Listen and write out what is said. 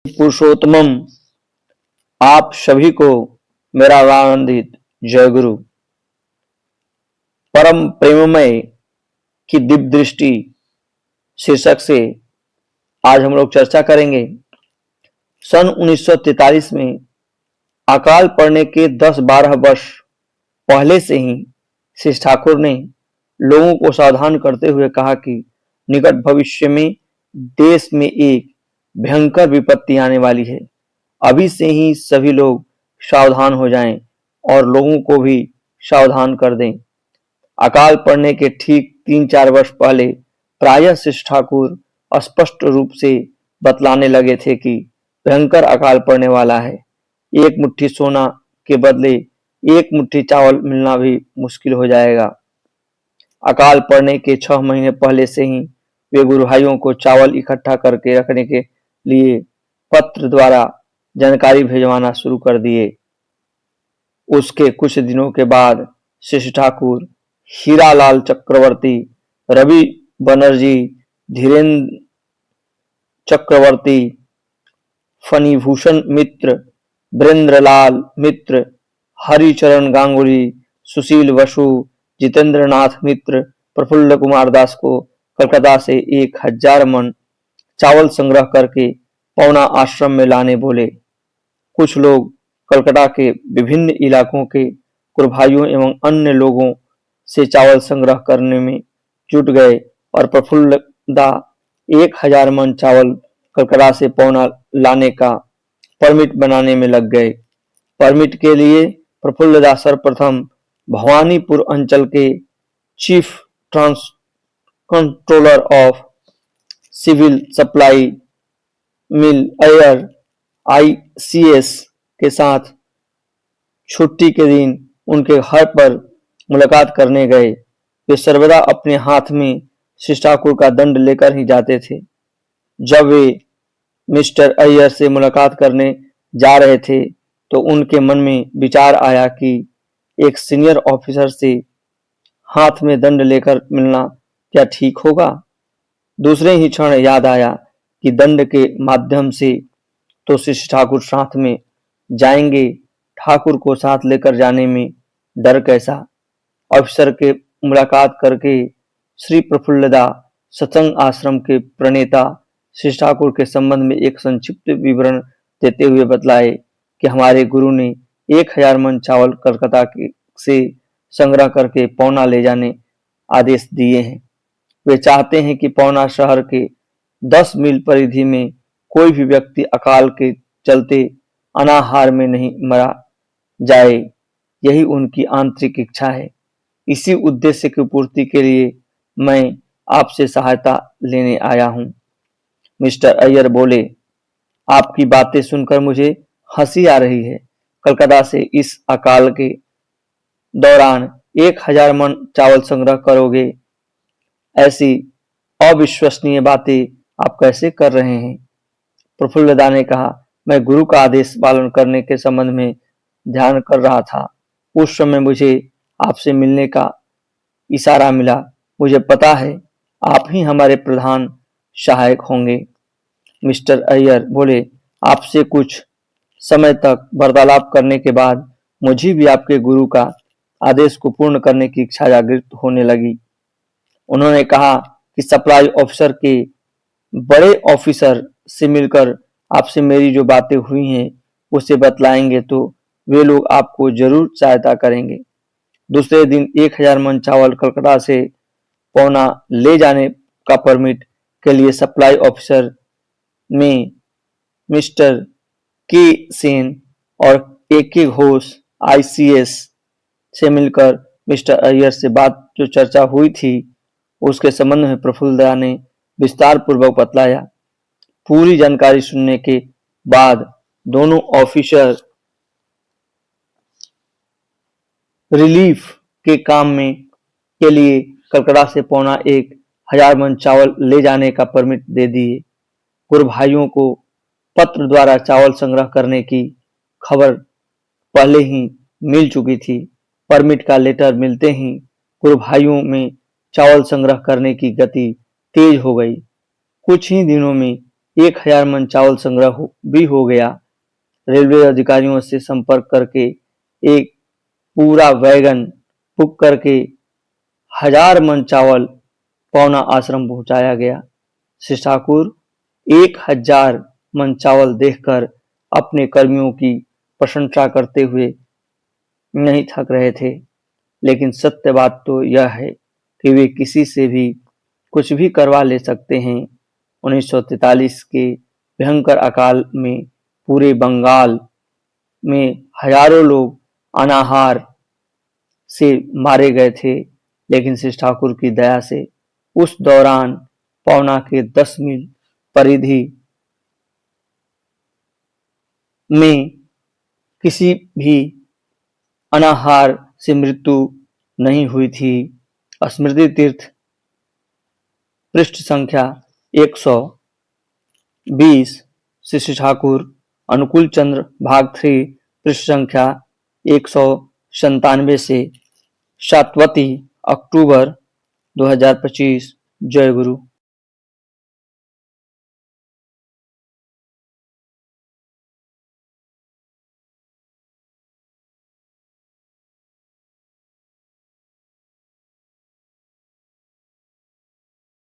पुरुषोत्तमम आप सभी को मेरा आनंदित जय गुरु। परम प्रेममय की दिव्य दृष्टि शीर्षक से आज हम लोग चर्चा करेंगे। सन 1943 में अकाल पड़ने के 10-12 वर्ष पहले से ही श्री ठाकुर ने लोगों को सावधान करते हुए कहा कि निकट भविष्य में देश में एक भयंकर विपत्ति आने वाली है। अभी से ही सभी लोग सावधान हो जाएं और लोगों को भी सावधान कर दें। अकाल पड़ने के ठीक 3-4 वर्ष पहले प्रायः श्री ठाकुर स्पष्ट रूप से बतलाने लगे थे कि भयंकर अकाल पड़ने वाला है। एक मुट्ठी सोना के बदले एक मुट्ठी चावल मिलना भी मुश्किल हो जाएगा। अकाल पड़ने के 6 महीने पहले से ही वे गुरु भाइयों को चावल इकट्ठा करके रखने के लिए पत्र द्वारा जानकारी भिजवाना शुरू कर दिए। उसके कुछ दिनों के बाद श्री ठाकुर हीरालाल चक्रवर्ती, रवि बनर्जी, धीरेन्द्र चक्रवर्ती, फणिभूषण मित्र, ब्रेंद्रलाल मित्र, हरिचरण गांगुली, सुशील बसु, जितेंद्र नाथ मित्र, प्रफुल्ल कुमार दास को कलकत्ता से 1000 मन चावल संग्रह करके पौना आश्रम में लाने बोले। कुछ लोग कलकत्ता के विभिन्न इलाकों के गुरु भाइयों एवं अन्य लोगों से चावल संग्रह करने में जुट गए और प्रफुल्ल दा 1000 मन चावल कलकत्ता से पौना लाने का परमिट बनाने में लग गए। परमिट के लिए प्रफुल्ल दा सर्वप्रथम भवानीपुर अंचल के chief controller of civil supply मिल एयर ICS के साथ छुट्टी के दिन उनके घर पर मुलाकात करने गए। वे सर्वदा अपने हाथ में श्री ठाकुर का दंड लेकर ही जाते थे। जब वे मिस्टर अय्यर से मुलाकात करने जा रहे थे तो उनके मन में विचार आया कि एक सीनियर ऑफिसर से हाथ में दंड लेकर मिलना क्या ठीक होगा। दूसरे ही क्षण याद आया कि दंड के माध्यम से तो श्री ठाकुर साथ में जाएंगे, ठाकुर को साथ लेकर जाने में डर कैसा। ऑफिसर के मुलाकात करके श्री प्रफुल्लदा सत्संग आश्रम के प्रणेता श्री ठाकुर के संबंध में एक संक्षिप्त विवरण देते हुए बतलाए कि हमारे गुरु ने 1000 मन चावल कलकत्ता से संग्रह करके पौना ले जाने आदेश दिए हैं। वे चाहते हैं कि पौना शहर के 10 मील परिधि में कोई भी व्यक्ति अकाल के चलते अनाहार में नहीं मरा जाए। यही उनकी आंतरिक इच्छा है। इसी उद्देश्य की पूर्ति के लिए मैं आपसे सहायता लेने आया हूं। मिस्टर अय्यर बोले, आपकी बातें सुनकर मुझे हंसी आ रही है। कलकत्ता से इस अकाल के दौरान 1000 मन चावल संग्रह करोगे, ऐसी अविश्वसनीय बातें आप कैसे कर रहे हैं। प्रफुल्लदा ने कहा, मैं गुरु का आदेश पालन करने के संबंध में ध्यान कर रहा था। उस समय मुझे आपसे मिलने का इशारा मिला। मुझे पता है आप ही हमारे प्रधान सहायक होंगे। मिस्टर अय्यर बोले, आपसे कुछ समय तक वार्तालाप करने के बाद मुझे भी आपके गुरु का आदेश को पूर्ण करने की इच्छा जागृत होने लगी। उन्होंने कहा कि सप्लाई ऑफिसर के बड़े ऑफिसर से मिलकर आपसे मेरी जो बातें हुई हैं उसे बतलाएंगे तो वे लोग आपको जरूर सहायता करेंगे। दूसरे दिन 1000 मन चावल कलकत्ता से पौना ले जाने का परमिट के लिए सप्लाई ऑफिसर में मिस्टर के सेन और AK घोष ICS से मिलकर मिस्टर अय्यर से बात जो चर्चा हुई थी उसके संबंध में प्रफुल्लदा ने विस्तार पूर्वक बतलाया। पूरी जानकारी सुनने के बाद दोनों ऑफिसर रिलीफ के काम में के लिए कलकत्ता से पौना 1000 मन चावल ले जाने का परमिट दे दिए। गुरु भाइयों को पत्र द्वारा चावल संग्रह करने की खबर पहले ही मिल चुकी थी। परमिट का लेटर मिलते ही गुरु भाइयों में चावल संग्रह करने की गति तेज हो गई। कुछ ही दिनों में 1000 मन चावल संग्रह भी हो गया। रेलवे अधिकारियों से संपर्क करके एक पूरा वैगन बुक करके 1000 मन चावल पौना आश्रम पहुंचाया गया। श्री ठाकुर 1000 मन चावल देखकर अपने कर्मियों की प्रशंसा करते हुए नहीं थक रहे थे, लेकिन सत्य बात तो यह है कि वे किसी से भी कुछ भी करवा ले सकते हैं। 1943 के भयंकर अकाल में पूरे बंगाल में हजारों लोग अनाहार से मारे गए थे, लेकिन श्री ठाकुर की दया से उस दौरान पौना के 10 मील परिधि में किसी भी अनाहार से मृत्यु नहीं हुई थी। स्मृति तीर्थ पृष्ठ संख्या 120 श्री ठाकुर अनुकूल चंद्र भाग 3 पृष्ठ संख्या 197 से 7 अक्टूबर 2025। जय गुरु।